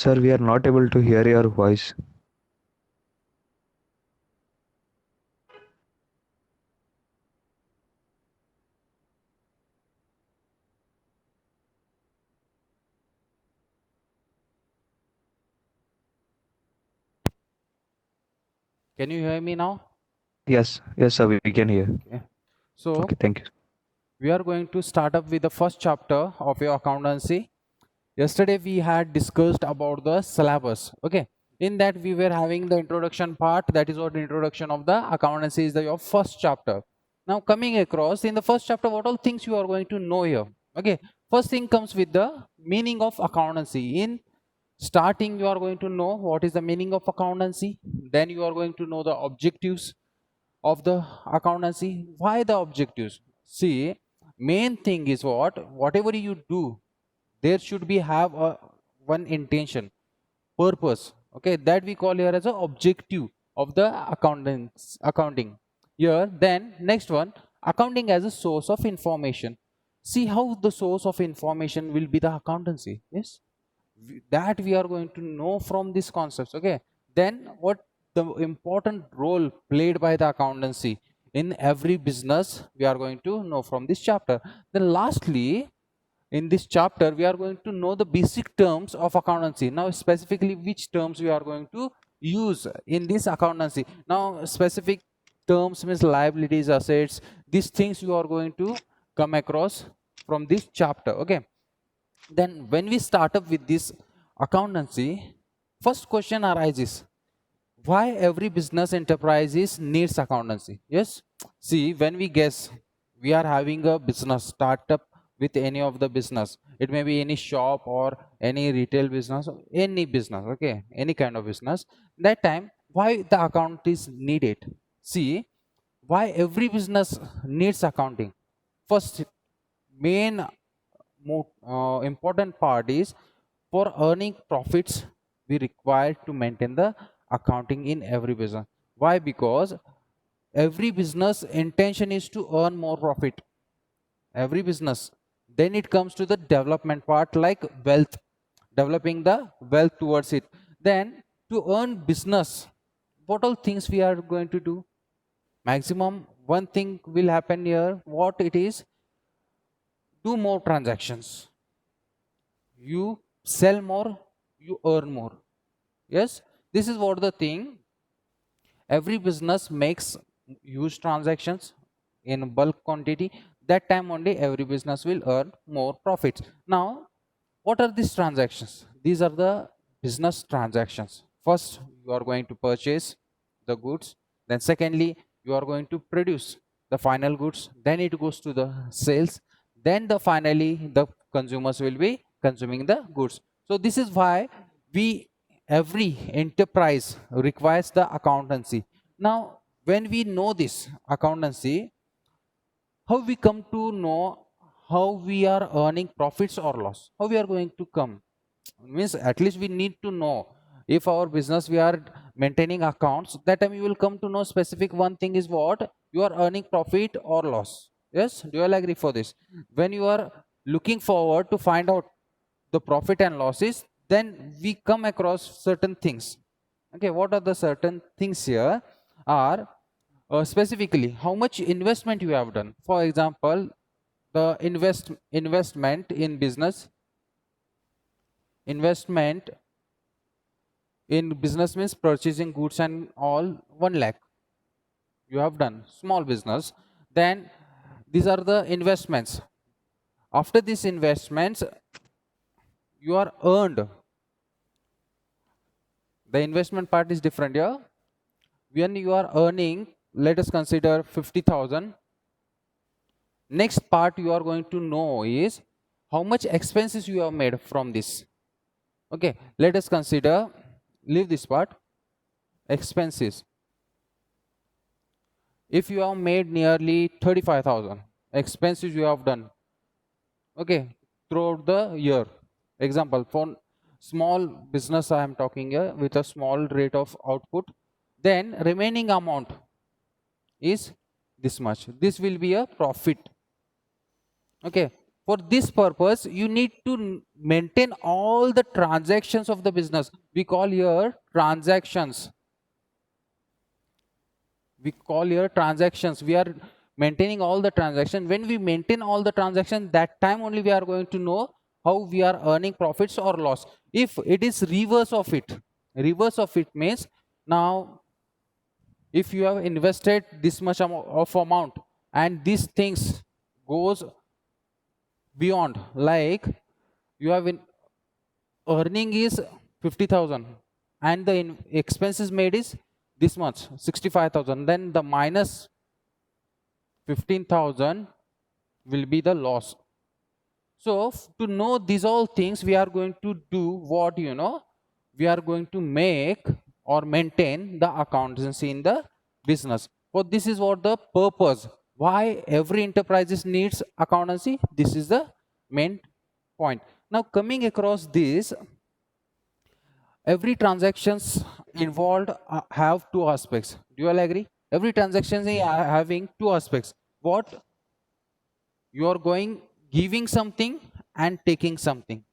Sir, we are not able to hear your voice. Can you hear me now? Yes, yes, sir, we can hear. Okay. So Okay, thank you. we are going to start up with the first chapter of your accountancy. Yesterday we had discussed about the syllabus. Okay. In that we were having the introduction part. That is what the introduction of the accountancy is, your first chapter. Now coming across in the first chapter, what all things you are going to know here. Okay. First thing comes with the meaning of accountancy. In starting, you are going to know what is the meaning of accountancy. Then you are going to know the objectives of the accountancy. Why the objectives? See, main thing is whatever you do, there should be have a one intention, purpose. Okay, that we call here as a objective of the accounting here. Then next one, accounting as a source of information. See how the source of information will be the accountancy. Yes, that we are going to know from these concepts. Okay, then what the important role played by the accountancy in every business we are going to know from this chapter. Then lastly, in this chapter we are going to know the basic terms of accountancy. Now specifically which terms we are going to use in this accountancy. Now specific terms means liabilities, assets, these things you are going to come across from this chapter. Okay, then when we start up with this accountancy, first question arises, why every business enterprises needs accountancy? Yes, see, when we guess we are having a business startup with any of the business, it may be any shop or any retail business or any business. Okay, any kind of business, that time why the account is needed. See, why every business needs accounting. First main important part is, for earning profits we require to maintain the accounting in every business. Why? Because every business intention is to earn more profit, every business. Then it comes to the development part, like wealth, developing the wealth towards it. Then to earn business, what all things we are going to do? Maximum one thing will happen here. What it is? Do more transactions, you sell more, you earn more. Yes, this is what the thing. Every business makes huge transactions in bulk quantity. That time only every business will earn more profits. Now what are these transactions? These are the business transactions. First, you are going to purchase the goods. Then secondly, you are going to produce the final goods. Then it goes to the sales. Then the finally the consumers will be consuming the goods. So this is why we, every enterprise requires the accountancy. Now when we know this accountancy, how we come to know how we are earning profits or loss? How we are going to come? Means at least we need to know, if our business we are maintaining accounts, that time you will come to know specific one thing is what you are earning, profit or loss. Yes, do you all agree for this? When you are looking forward to find out the profit and losses, then we come across certain things. Okay, what are the certain things here? Are specifically how much investment you have done. For example, the investment in business, investment in business means purchasing goods and all, 1 lakh you have done, small business. Then these are the investments. After these investments you are earned, the investment part is different here. When you are earning, let us consider 50,000. Next part you are going to know is how much expenses you have made from this. Okay, let us consider, leave this part, expenses. If you have made nearly 35,000 expenses you have done, okay, throughout the year. Example, for small business I am talking here with a small rate of output, then remaining amount is this much. This will be a profit. Okay, For this purpose, you need to maintain all the transactions of the business. We call here transactions. We call here transactions. We are maintaining all the transactions. When we maintain all the transactions, that time only we are going to know how we are earning profits or loss. If it is reverse of it means, now if you have invested this much of amount and these things goes beyond, like you have earning is 50,000 and the expenses made is this much 65,000, then the minus 15,000 will be the loss. So to know these all things, we are going to do what, we are going to make or maintain the accountancy in the business. For this is what the purpose, why every enterprise needs accountancy. This is the main point. Now coming across this, every transactions involved have two aspects. Do you all agree? Every transaction is having two aspects. What you are giving something and taking something.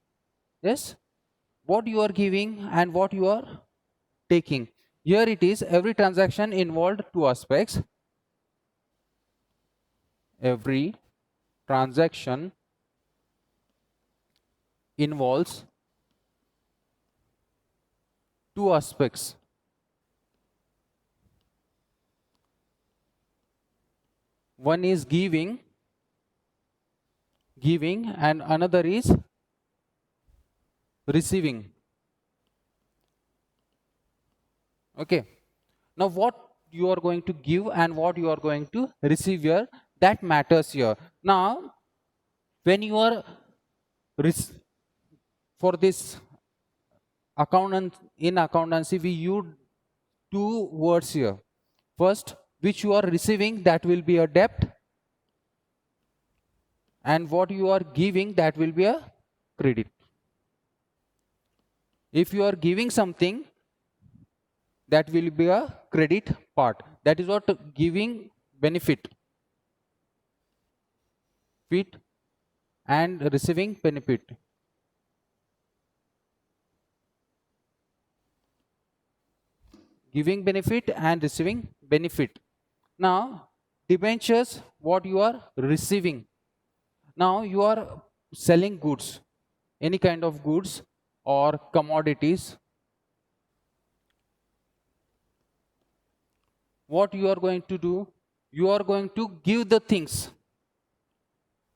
Yes, what you are giving and what you are taking. Here it is, every transaction involved two aspects. Every transaction involves two aspects. One is giving and another is receiving. Okay, now what you are going to give and what you are going to receive here, that matters here. Now when you are for this accountancy, we use two words here. First, which you are receiving, that will be a debt, and what you are giving, that will be a credit. If you are giving something, that will be a credit part. That is what giving benefit and receiving benefit. Giving benefit and receiving benefit. Now debentures, what you are receiving. Now you are selling goods, any kind of goods or commodities. What you are going to do, you are going to give the things.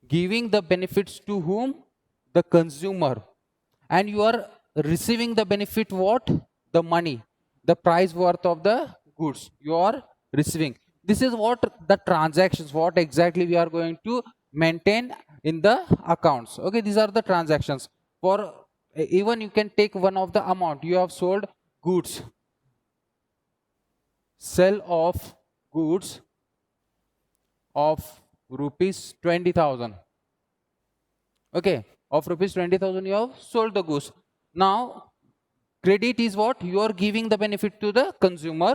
Giving the benefits to whom? The consumer. And you are receiving the benefit, what? The money, the price worth of the goods you are receiving. This is what the transactions, what exactly we are going to maintain in the accounts. Okay, these are the transactions. For even you can take one of the amount, you have sold goods, sell of goods of rupees 20,000. Okay, of rupees 20,000 you have sold the goods. Now credit is what? You are giving the benefit to the consumer,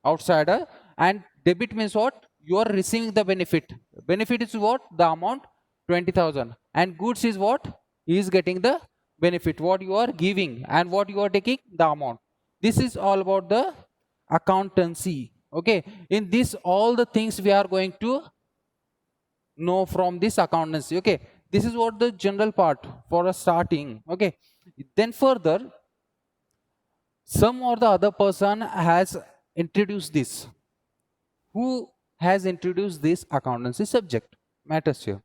outsider, and debit means what? You are receiving the benefit. Benefit is what? The amount 20,000, and goods is what? He is getting the benefit, what you are giving, and what you are taking, the amount. This is all about the accountancy. Okay, in this all the things we are going to know from this accountancy. Okay, this is what the general part for a starting. Okay, then further, some or the other person has introduced this. Who has introduced this accountancy subject? Matters here.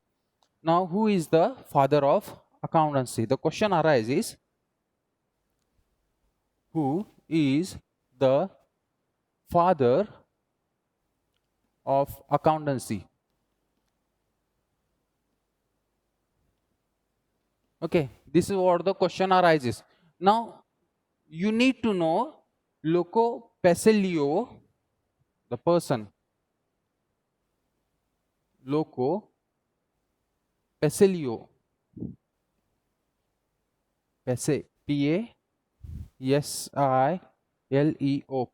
Now who is the father of accountancy? The question arises, who is the father of accountancy? Okay, this is what the question arises. Now you need to know Loco Peselio, the person. Loco Peselio, P-A-S-I-L-E-O,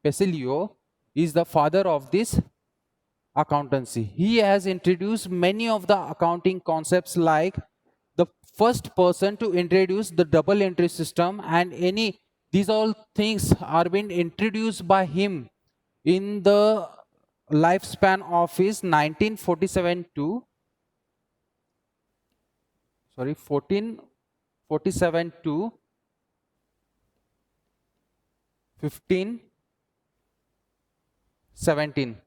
Peselio is the father of this accountancy. He has introduced many of the accounting concepts like the first person to introduce the double entry system, and these all things are being introduced by him in the lifespan of his 1947 to 1447 to 1517.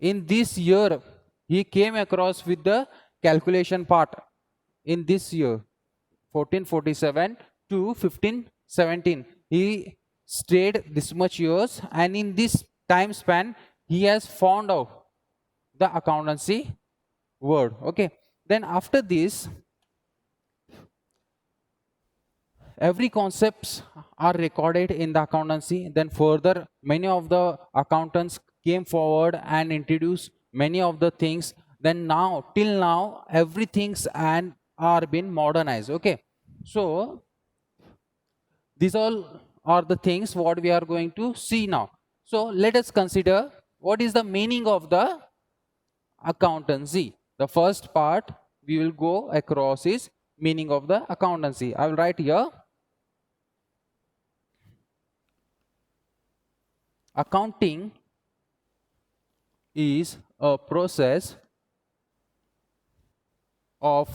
In this year he came across with the calculation part. In this year 1447 to 1517 he stayed this much years, and in this time span he has found out the accountancy word. Okay, then after this every concepts are recorded in the accountancy. Then further many of the accountants came forward and introduced many of the things. Then now till now everything's and are being modernized. Okay, so these all are the things what we are going to see now. So let us consider what is the meaning of the accountancy. The first part we will go across is meaning of the accountancy. I will write here. Accounting is a process of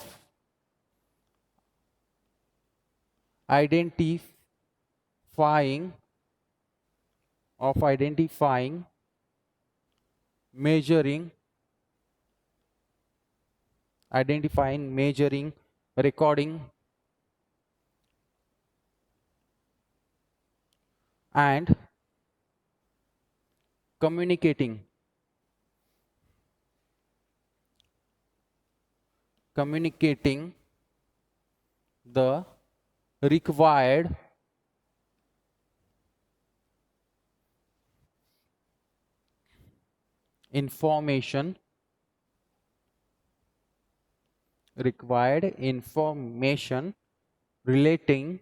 identifying, measuring, recording, and communicating the required information relating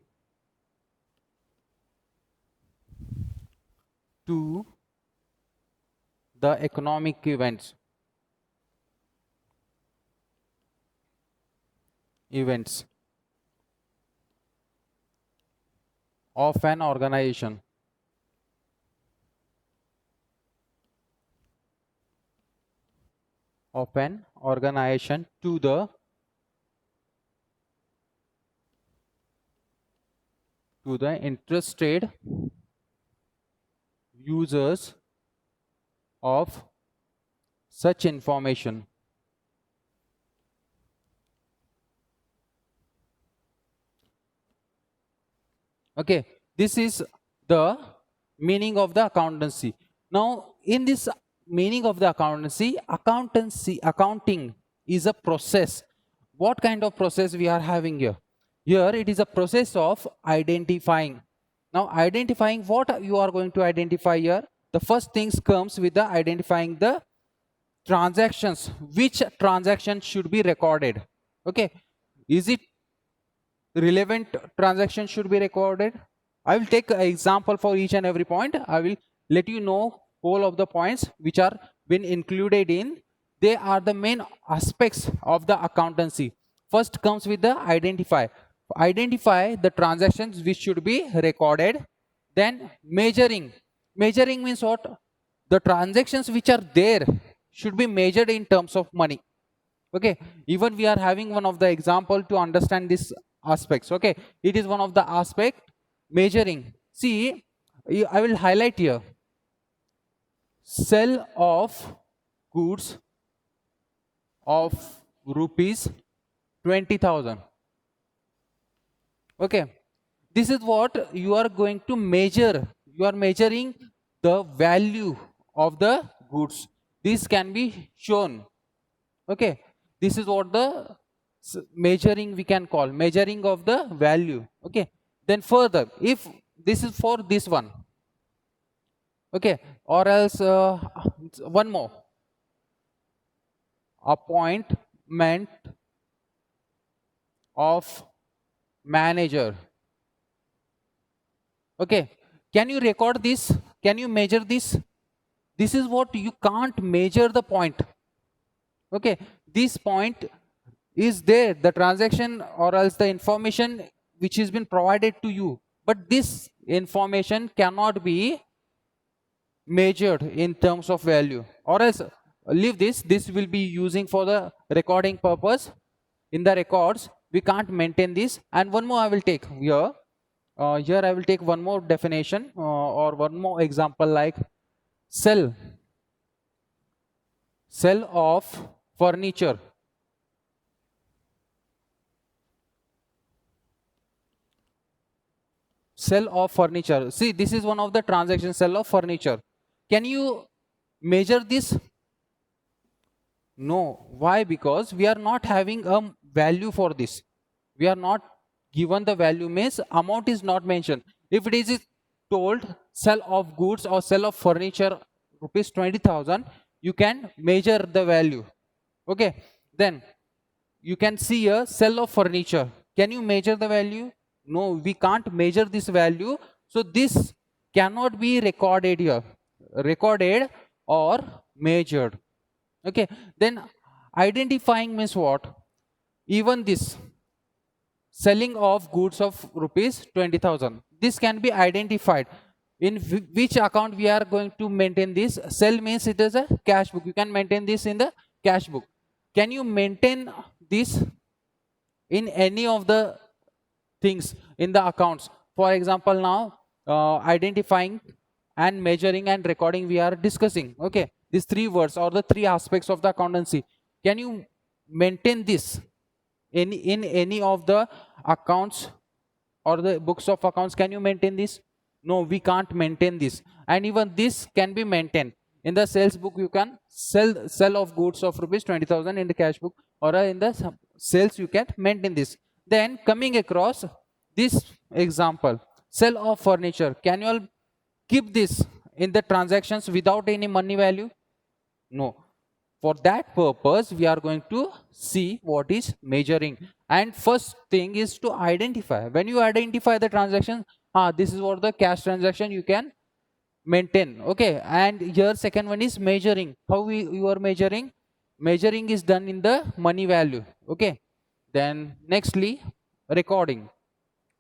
to the economic events of an organization. To the interested users of such information. Okay, this is the meaning of the accountancy. Now in this meaning of the accounting is a process. What kind of process we are having here? Here it is a process of identifying. Now identifying, what you are going to identify here? The first things comes with the identifying the transactions. Which transaction should be recorded? Okay, is it relevant transaction should be recorded? I will take an example for each and every point. I will let you know all of the points which are been included in. They are the main aspects of the accountancy. First comes with the identify the transactions which should be recorded. Then measuring means what? The transactions which are there should be measured in terms of money. Okay, even we are having one of the example to understand this aspects. Okay, it is one of the aspect, measuring. See, I will highlight here. Sale of goods of rupees 20,000. Okay, this is what you are going to measure. You are measuring the value of the goods. This can be shown. Okay, this is what the measuring we can call, measuring of the value. Okay, then further, if this is for this one, okay, or else one more, appointment of manager. Okay, can you record this? Can you measure this? This is what you can't measure the point. Okay, this point is there, the transaction or else the information which has been provided to you, but this information cannot be measured in terms of value, or else leave this will be using for the recording purpose. In the records we can't maintain this. And one more I will take here. Here I will take one more definition or one more example, like sell of furniture. Sell of furniture. See, this is one of the transactions, sell of furniture. Can you measure this? No. Why? Because we are not having a value for this. We are not given the value, means amount is not mentioned. If it is told sell of goods or sell of furniture rupees 20,000, you can measure the value. Okay. Then you can see a sell of furniture. Can you measure the value? No, we can't measure this value. So this cannot be recorded here. Recorded or measured. Okay. Then identifying means what? Even this selling of goods of rupees 20,000. This can be identified. In which account we are going to maintain this? Sell means it is a cash book. You can maintain this in the cash book. Can you maintain this in any of the things in the accounts? For example, now identifying and measuring and recording we are discussing. Okay, these three words or the three aspects of the accountancy. Can you maintain this in any of the accounts or the books of accounts? Can you maintain this? No, we can't maintain this. And even this can be maintained in the sales book. You can sell of goods of rupees 20,000 in the cash book, or in the sales you can maintain this. Then coming across this example, sell of furniture, can you all keep this in the transactions without any money value? No. For that purpose we are going to see what is measuring. And first thing is to identify. When you identify the transaction, this is what the cash transaction you can maintain. Okay. And here second one is measuring. How you are measuring? Measuring is done in the money value. Okay. Then nextly, recording.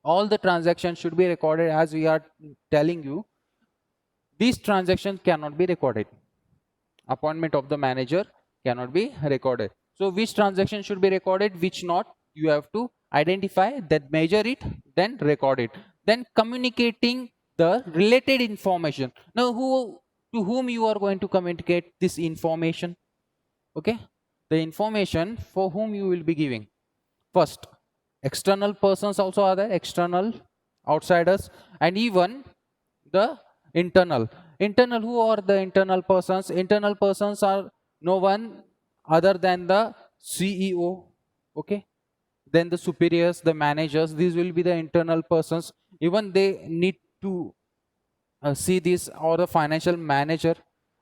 All the transactions should be recorded. As we are telling you, these transactions cannot be recorded. Appointment of the manager cannot be recorded. So which transaction should be recorded, which not, you have to identify, that measure it, then record it. Then communicating the related information. Now to whom you are going to communicate this information? Okay, the information for whom you will be giving. First, external persons also are there, external, outsiders, and even the internal. Internal, who are the internal persons? Internal persons are no one other than the CEO. Okay, then the superiors, the managers, these will be the internal persons. Even they need to see this, or the financial manager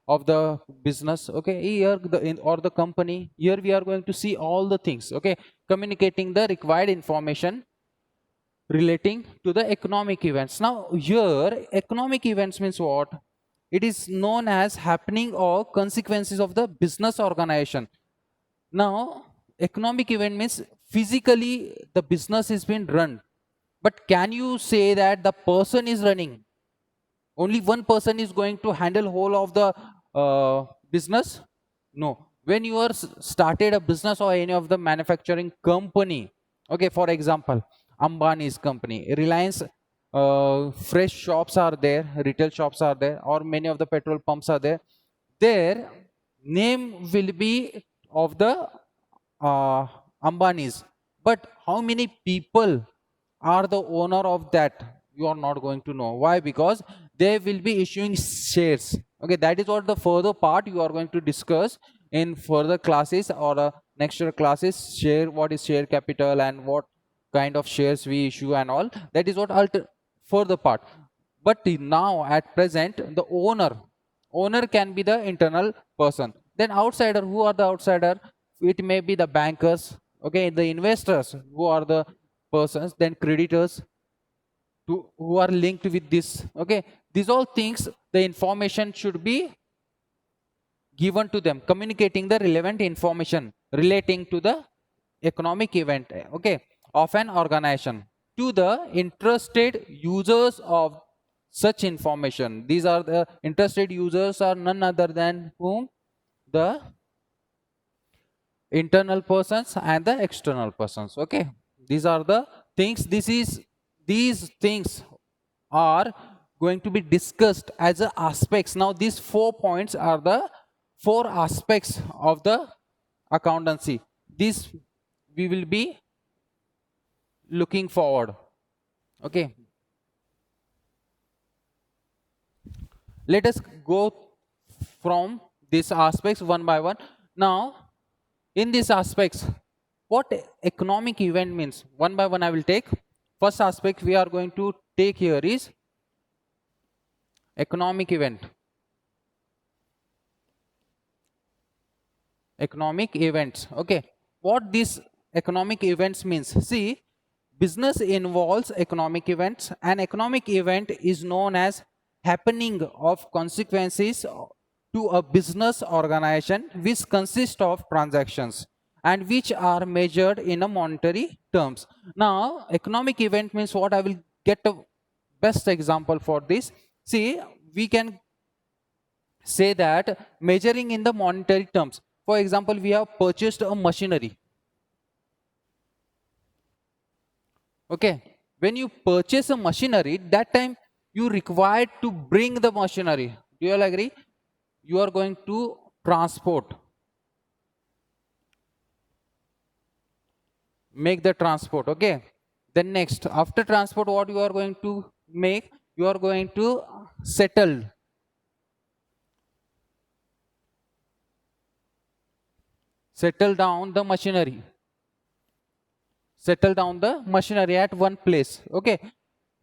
of the business. Okay, here or the company. Here we are going to see all the things. Okay, communicating the required information relating to the economic events. Now here economic events means what? It is known as happening or consequences of the business organization. Now economic event means physically the business is being run, but can you say that the person is running? Only one person is going to handle whole of the business? No. When you are started a business or any of the manufacturing company, okay, for example Ambani's company, Reliance, fresh shops are there, retail shops are there, or many of the petrol pumps are there. Their name will be of the Ambani's, but how many people are the owner of that? You are not going to know. Why? Because they will be issuing shares. Okay, that is what the further part you are going to discuss in further classes or next year classes. Share, what is share capital and what kind of shares we issue and all. That is what further part. But now at present the owner can be the internal person. Then outsider, who are the outsider? It may be the bankers, okay, the investors, who are the persons, then creditors who are linked with this. Okay, these all things, the information should be given to them, communicating the relevant information relating to the economic event, okay, of an organization to the interested users of such information. These are the interested users are none other than whom? The internal persons and the external persons. Okay, these are the things. These things are going to be discussed as a aspects. Now these 4 points are the 4 aspects of the accountancy. This we will be looking forward. Okay, let us go from these aspects one by one. Now in these aspects, what economic event means, one by one I will take. First aspect we are going to take here is economic event. Economic events. Okay, what these economic events means? See, business involves economic events. An economic event is known as happening of consequences to a business organization which consist of transactions and which are measured in a monetary terms. Now economic event means what? I will get a best example for this. See, we can say that measuring in the monetary terms. For example, we have purchased a machinery. Okay, when you purchase a machinery, that time you required to bring the machinery. Do you all agree? You are going to transport, make the transport. Okay, then next, after transport, what you are going to make? You are going to settle down the machinery. Settle down the machinery at one place. Okay,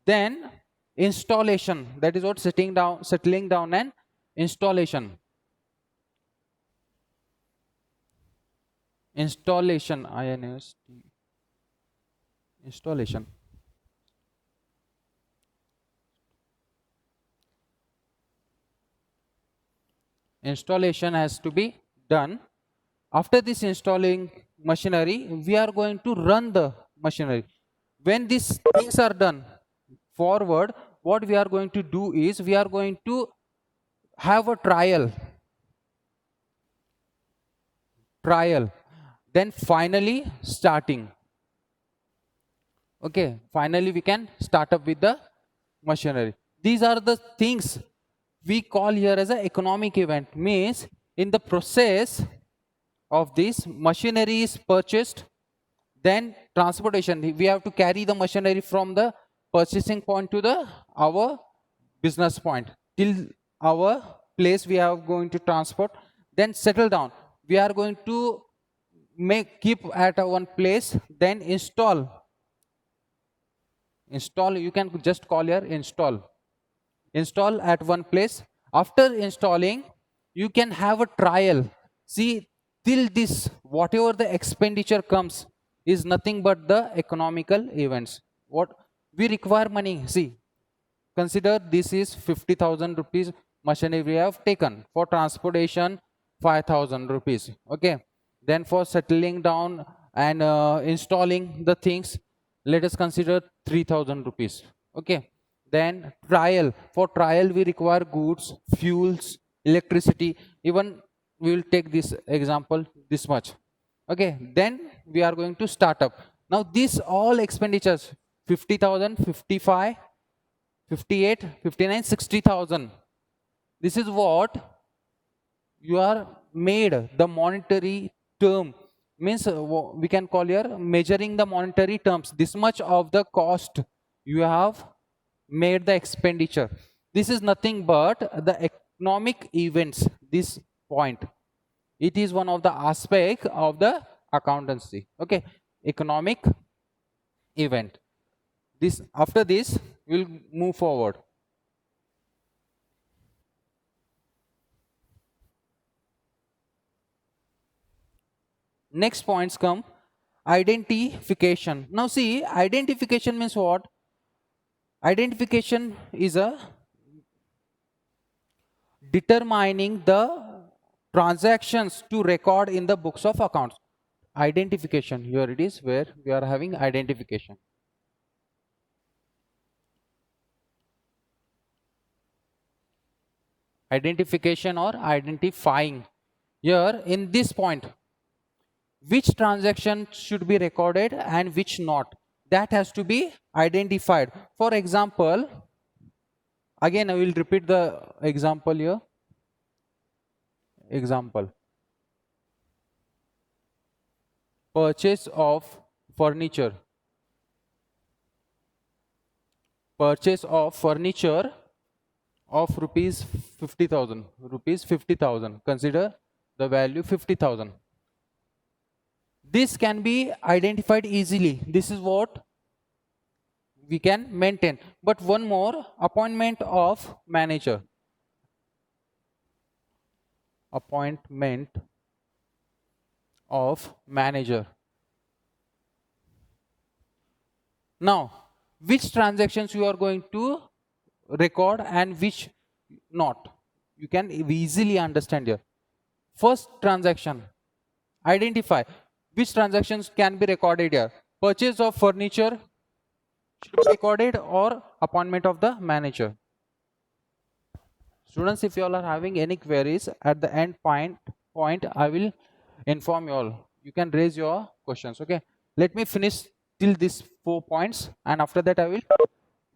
then installation, that is what settling down and installation. Installation, installation. Installation has to be done. After this installing machinery, we are going to run the machinery. When these things are done forward, what we are going to do is we are going to have a trial, then finally starting. Okay, finally we can start up with the machinery. These are the things we call here as an economic event. Means in the process of this, machinery is purchased, then transportation, we have to carry the machinery from the purchasing point to the our business point till our place we are going to transport, then settle down, we are going to keep at one place, then install, you can just call here install at one place. After installing, you can have a trial. See, till this whatever the expenditure comes is nothing but the economical events. What we require money. See, consider this is 50,000 rupees machinery we have taken. For transportation, 5,000 rupees. Okay, then for settling down and installing the things, let us consider 3,000 rupees. Okay, then trial, for trial we require goods, fuels, electricity. Even we will take this example, this much. Okay, then we are going to start up. Now these all expenditures, 50,000, 55, 58, 59, 60,000. This is what you are made the monetary term. Means we can call here measuring the monetary terms. This much of the cost you have made the expenditure. This is nothing but the economic events. This point, it is one of the aspect of the accountancy. Okay, economic event. This, after this we'll move forward. Next points come identification. Now see, identification means what? Identification is a determining the transactions to record in the books of accounts. identification. Here it is where we are having identification. Identification or identifying. Here in this point, which transaction should be recorded and which not, that has to be identified. For example, again I will repeat the example here. Example: purchase of furniture. Purchase of furniture of rupees 50,000. Rupees 50,000. Consider the value 50,000. This can be identified easily. This is what we can maintain. But one more, appointment of manager. Appointment of manager. Now, which transactions you are going to record and which not, you can easily understand here. First transaction, identify which transactions can be recorded here. Purchase of furniture should be recorded or appointment of the manager. Students, if you all are having any queries at the end point, I will inform you all. You can raise your questions. Okay, let me finish till these 4 points, and after that I will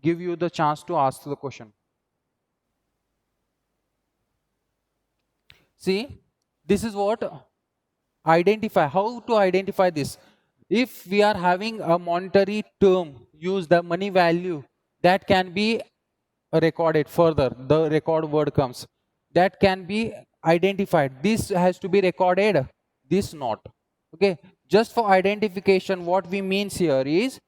give you the chance to ask the question. See, this is what identify. How to identify this? If we are having a monetary term, use the money value, that can be recorded further. The record word comes, that can be identified. This has to be recorded, this not. Okay, just for identification, what we means here is,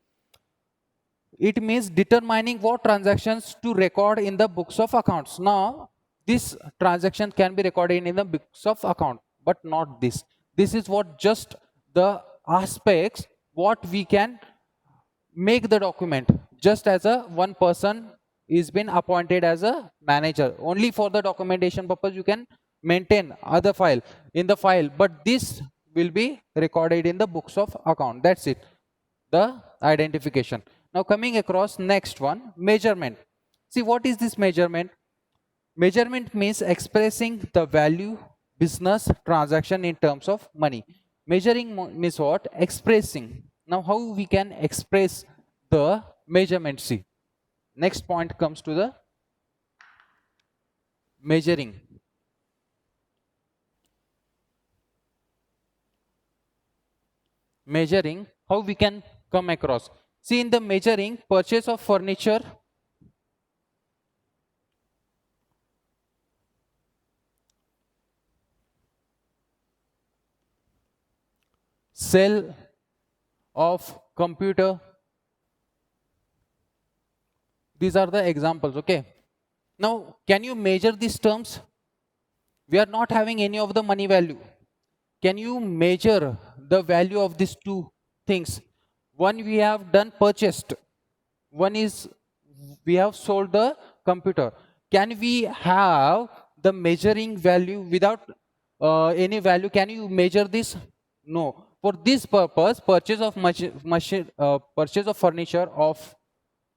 it means determining what transactions to record in the books of accounts. Now, this transaction can be recorded in the books of account, but not this. This is what just the aspects what we can make the document. Just as a one person is been appointed as a manager, only for the documentation purpose you can maintain other file in the file, but this will be recorded in the books of account. That's it, the identification. Now coming across next one, measurement. See, what is this measurement? Measurement means expressing the value business transaction in terms of money. Measuring means what? Expressing. Now how we can express the measurement? See, next point comes to the measuring. Measuring, how we can come across? See, in the measuring, purchase of furniture, sale of computer, these are the examples. Okay, now can you measure these terms? We are not having any of the money value. Can you measure the value of these two things? One we have done purchased, one is we have sold the computer. Can we have the measuring value without any value? Can you measure this? No. For this purpose, purchase of purchase of furniture of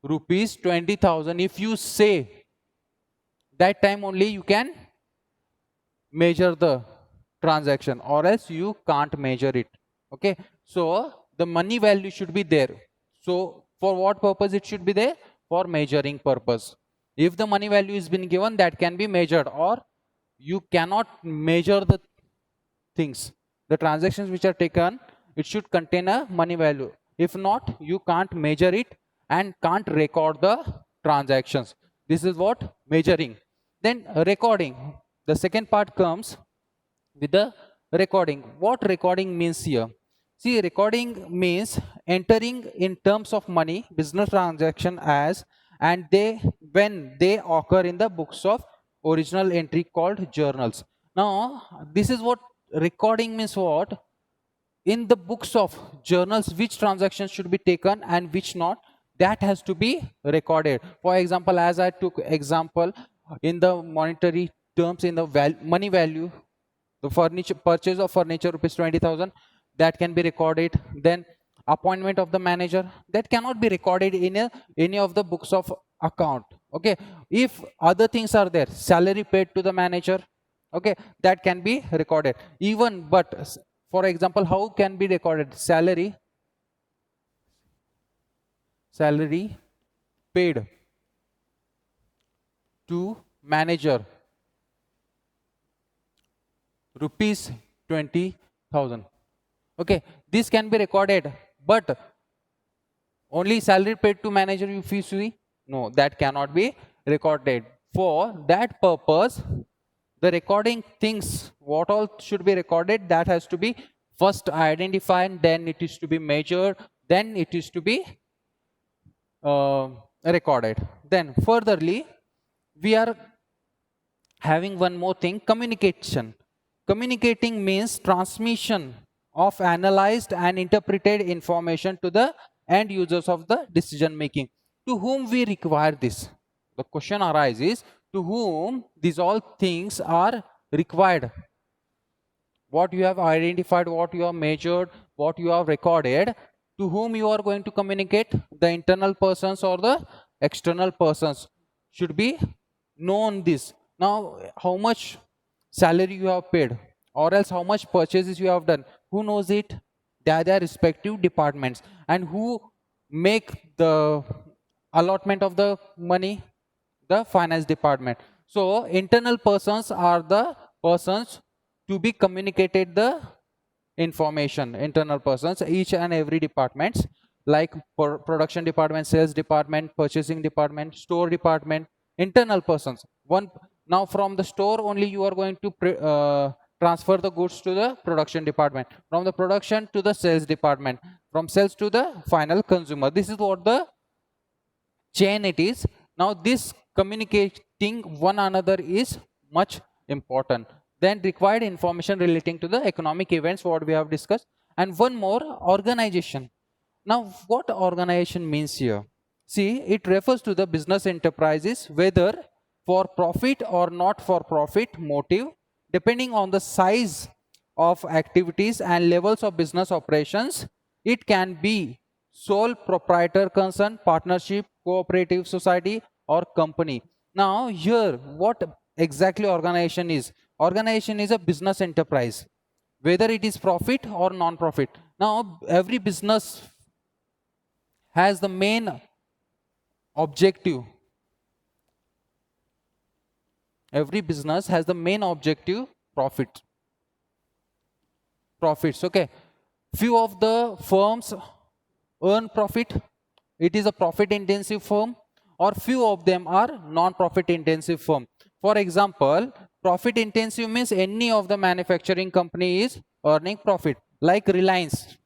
rupees 20,000, if you say, that time only you can measure the transaction, or else you can't measure it. Okay, so the money value should be there. So for what purpose it should be there? For measuring purpose. If the money value is been given, that can be measured, or you cannot measure the things. The transactions which are taken, it should contain a money value. If not, you can't measure it and can't record the transactions. This is what measuring. Then recording. The second part comes with the recording. What recording means here? See, recording means entering in terms of money business transaction as, and they when they occur in the books of original entry called journals. Now this is what recording means. What? In the books of journals, which transactions should be taken and which not, that has to be recorded. For example, as I took example, in the monetary terms, in the money value, the furniture, purchase of furniture rupees 20,000, that can be recorded. Then appointment of the manager, that cannot be recorded in any of the books of account. Okay, if other things are there, salary paid to the manager, okay, that can be recorded even. But for example, how can be recorded? Salary paid to manager, rupees 20,000. Okay, this can be recorded, but only salary paid to manager, if you see, no, that cannot be recorded. For that purpose, the recording things, what all should be recorded, that has to be first identified, then it is to be measured, then it is to be recorded. Then furtherly, we are having one more thing, communication. Communicating means transmission of analyzed and interpreted information to the end users of the decision making. To whom we require this? The question arises, to whom these all things are required? What you have identified, what you have measured, what you have recorded, to whom you are going to communicate? The internal persons or the external persons should be known this. Now, how much salary you have paid, or else how much purchases you have done, who knows it? They are their respective departments. And who make the allotment of the money? The finance department. So internal persons are the persons to be communicated the information. Internal persons, each and every departments, like production department, sales department, purchasing department, store department, internal persons. One, now from the store only you are going to transfer the goods to the production department, from the production to the sales department, from sales to the final consumer. This is what the chain it is. Now this communicating one another is much important. Then required information relating to the economic events, what we have discussed. And one more, organization. Now what organization means here? See, it refers to the business enterprises, whether for profit or not for profit motive, depending on the size of activities and levels of business operations. It can be sole proprietor concern, partnership, cooperative society, or company. Now here, what exactly organization is? Organization is a business enterprise, whether it is profit or non-profit. Now every business has the main objective. Every business has the main objective profits. Okay, few of the firms earn profit, it is a profit intensive firm, or few of them are non-profit intensive firm. For example, profit intensive means any of the manufacturing company is earning profit, like Reliance.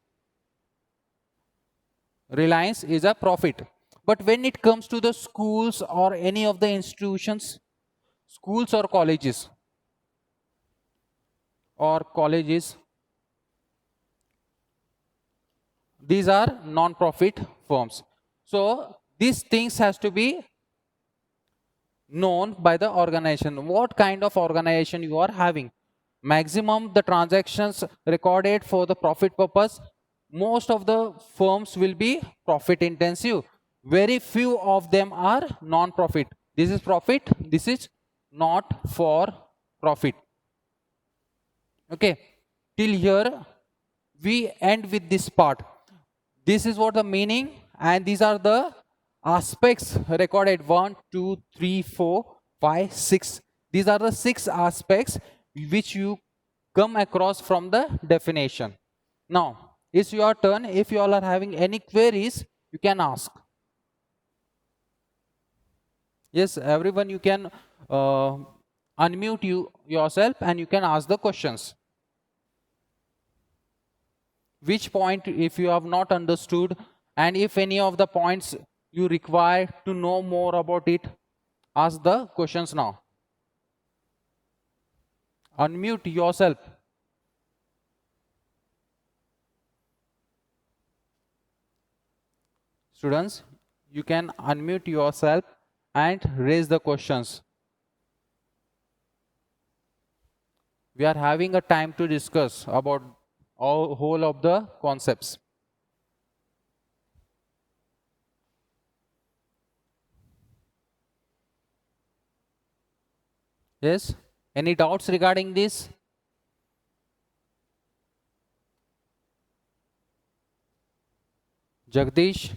Reliance is a profit. But when it comes to the schools or any of the institutions, schools or colleges, these are non-profit firms. So these things has to be known by the organization. What kind of organization you are having? Maximum the transactions recorded for the profit purpose. Most of the firms will be profit intensive. Very few of them are non-profit. This is profit, this is not for profit. Okay, till here we end with this part. This is what the meaning, and these are the aspects recorded. 1, 2, 3, 4, 5, 6. These are the 6 aspects which you come across from the definition. Now it's your turn. If you all are having any queries, you can ask. Yes, everyone, you can unmute yourself and you can ask the questions. Which point, if you have not understood, and if any of the points you require to know more about it, ask the questions now. Unmute yourself. Students, you can unmute yourself and raise the questions. We are having a time to discuss about all whole of the concepts. Yes, any doubts regarding this? Jagdish,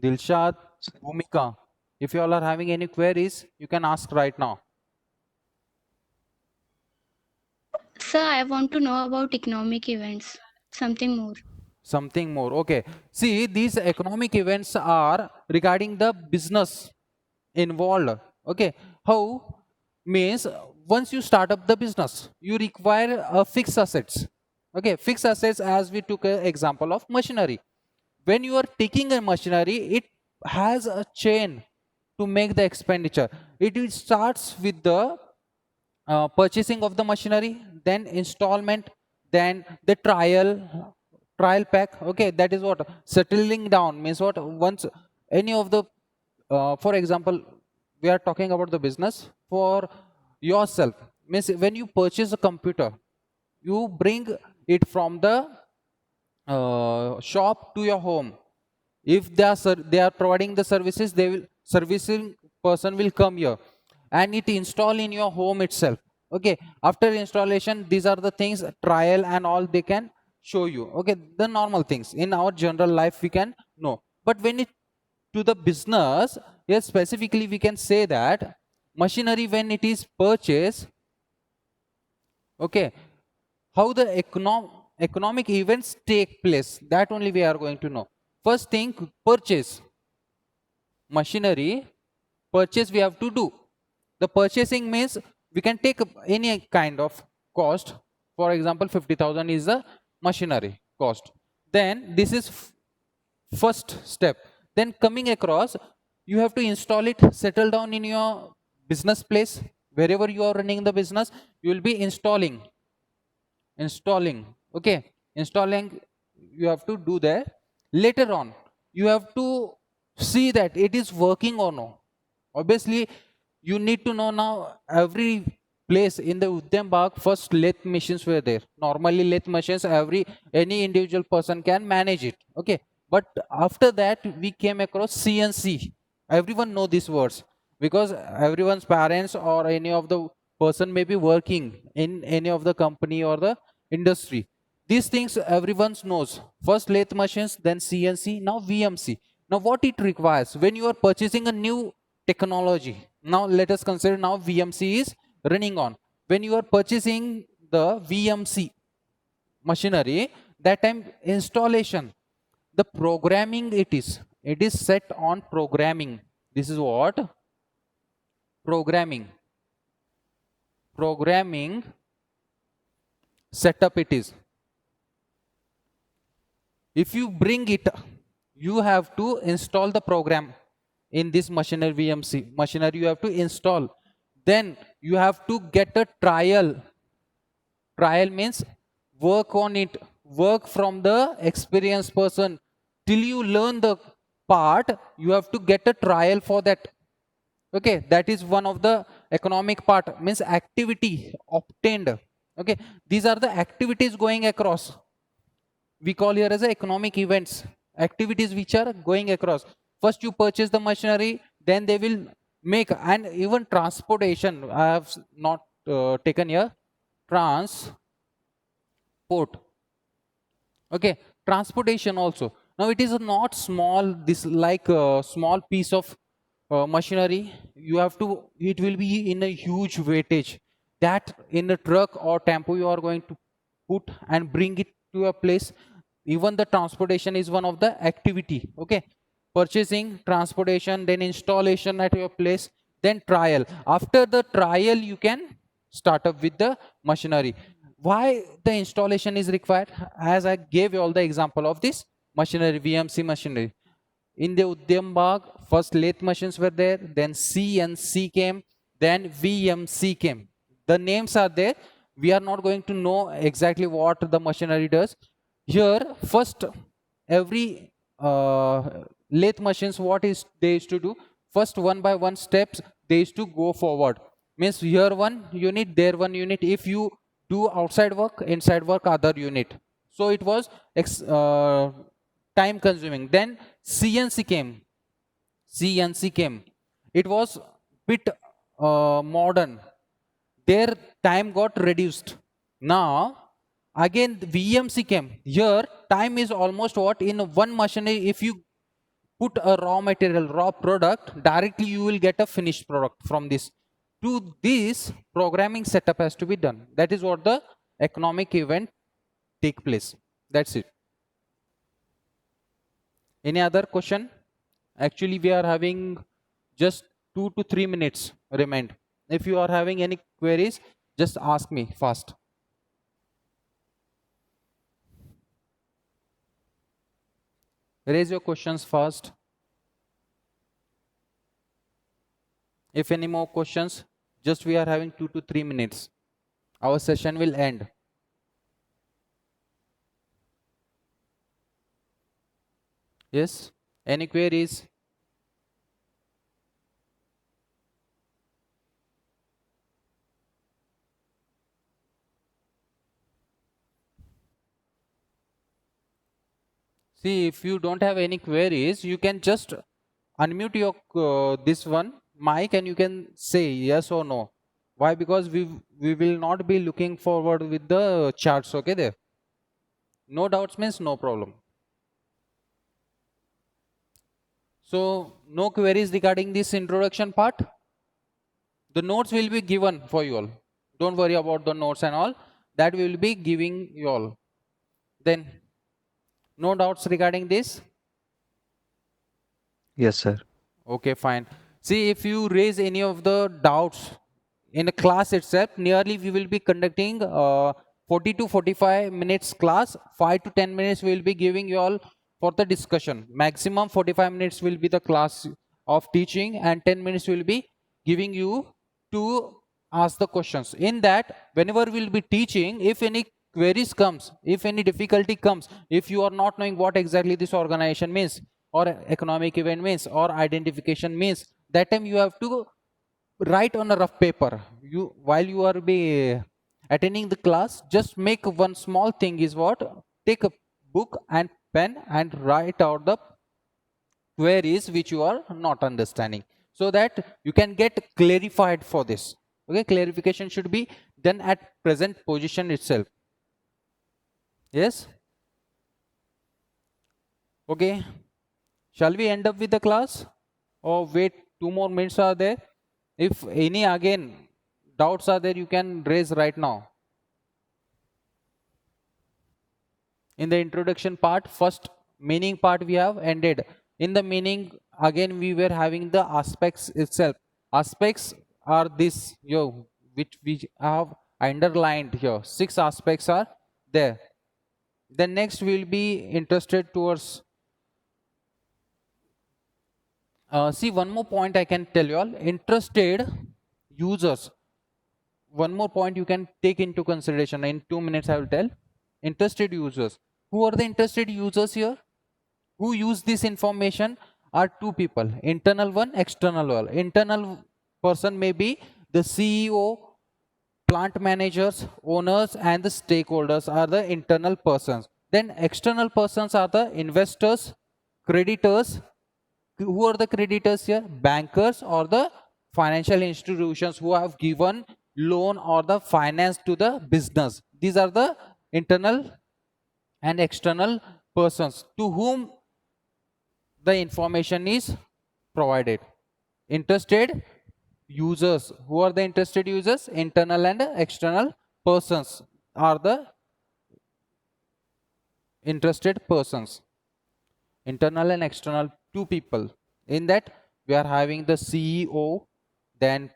Dilshad, Bhumika, if you all are having any queries, you can ask right now. Sir, I want to know about economic events. Something more. Something more. Okay. See, these economic events are regarding the business involved. Okay. How means once you start up the business, you require fixed assets. Okay. Fixed assets, as we took an example of machinery. When you are taking a machinery, it has a chain to make the expenditure. It starts with the purchasing of the machinery, then installment, then the trial pack. Okay, that is what settling down means. What once any of the for example, we are talking about the business for yourself, means when you purchase a computer, you bring it from the shop to your home. If they are providing the services, they will servicing person will come here and it install in your home itself. Okay, after installation, these are the things, trial and all they can show you. Okay, the normal things in our general life we can know. But when it to the business, yes, specifically we can say that machinery, when it is purchased, okay, how the economic events take place, that only we are going to know. First thing, purchase machinery. Purchase we have to do. The purchasing means we can take any kind of cost. For example, 50,000 is the machinery cost. Then this is first step. Then coming across, you have to install it, settle down in your business place. Wherever you are running the business, you will be installing. Okay, installing you have to do there. Later on, you have to see that it is working or no. Obviously, you need to know now every place in the Udyam Bagh, first lathe machines were there. Normally lathe machines, any individual person can manage it. Okay, but after that we came across CNC. Everyone know these words because everyone's parents or any of the person may be working in any of the company or the industry. These things everyone knows. First lathe machines, then CNC, now VMC. Now what it requires when you are purchasing a new technology. Now let us consider now VMC is running on. When you are purchasing the VMC machinery, that time installation, the programming it is set on programming. This is what programming setup it is. If you bring it, you have to install the program in this machinery. VMC machinery you have to install. Then you have to get a trial means work on it, work from the experienced person till you learn the part. You have to get a trial for that. Okay, that is one of the economic part, means activity obtained. Okay, these are the activities going across. We call here as economic events, activities which are going across. First you purchase the machinery, then they will make, and even transportation I have not taken here, transport. Okay, transportation also. Now it is not small, this like a small piece of machinery. You have to, it will be in a huge weightage, that in a truck or tempo you are going to put and bring it to a place. Even the transportation is one of the activity. Okay, purchasing, transportation, then installation at your place, then trial. After the trial you can start up with the machinery. Why the installation is required? As I gave you all the example of this machinery, VMC machinery. In the Udyam Bagh, first lathe machines were there, then CNC came, then VMC came. The names are there. We are not going to know exactly what the machinery does. Here, first, every lathe machines, what is they used to do? First, one by one steps, they used to go forward. Means here one unit, there one unit. If you do outside work, inside work, other unit. So it was time consuming. Then CNC came. It was bit modern. Their time got reduced. Now again the VMC came. Here time is almost what, in one machinery. If you put a raw material, raw product, directly you will get a finished product from this. To this, programming setup has to be done. That is what the economic event take place. That's it. Any other question? Actually, we are having just 2 to 3 minutes remained. If you are having any queries, just ask me fast. Raise your questions fast. If any more questions, just we are having 2 to 3 minutes. Our session will end. Yes? Any queries? See, if you don't have any queries, you can just unmute your this one mic and you can say yes or no. Why? Because we will not be looking forward with the charts. Okay, there. No doubts means no problem. So no queries regarding this introduction part. The notes will be given for you all. Don't worry about the notes and all. That we will be giving you all. Then no doubts regarding this. Yes, sir. Okay, fine. See, if you raise any of the doubts in the class itself, nearly we will be conducting 40 to 45 minutes class. 5 to 10 minutes we will be giving you all for the discussion. Maximum 45 minutes will be the class of teaching, and 10 minutes will be giving you to ask the questions. In that, whenever we will be teaching, if any queries comes, if any difficulty comes, if you are not knowing what exactly this organization means, or economic event means, or identification means, that time you have to write on a rough paper. You, while you are be attending the class, just make one small thing is what, take a book and pen and write out the queries which you are not understanding, so that you can get clarified for this. Okay, clarification should be done at present position itself. Yes. Okay, shall we end up with the class, or wait 2 more minutes are there? If any again doubts are there, you can raise right now. In the introduction part, first meaning part we have ended. In the meaning, again we were having the aspects itself. Aspects are this, which we have underlined here. 6 aspects are there. Then next we will be interested towards see, one more point I can tell you all. Interested users. One more point you can take into consideration. In 2 minutes I will tell. Interested users. Who are the interested users here? Who use this information are 2 people. Internal one, external one. Internal person may be the CEO, plant managers, owners, and the stakeholders are the internal persons. Then external persons are the investors, creditors. Who are the creditors here? Bankers or the financial institutions who have given loan or the finance to the business. These are the internal and external persons to whom the information is provided. Interested users. Who are the interested users? Internal and external persons are the interested persons. Internal and external, 2 people. In that we are having the CEO, then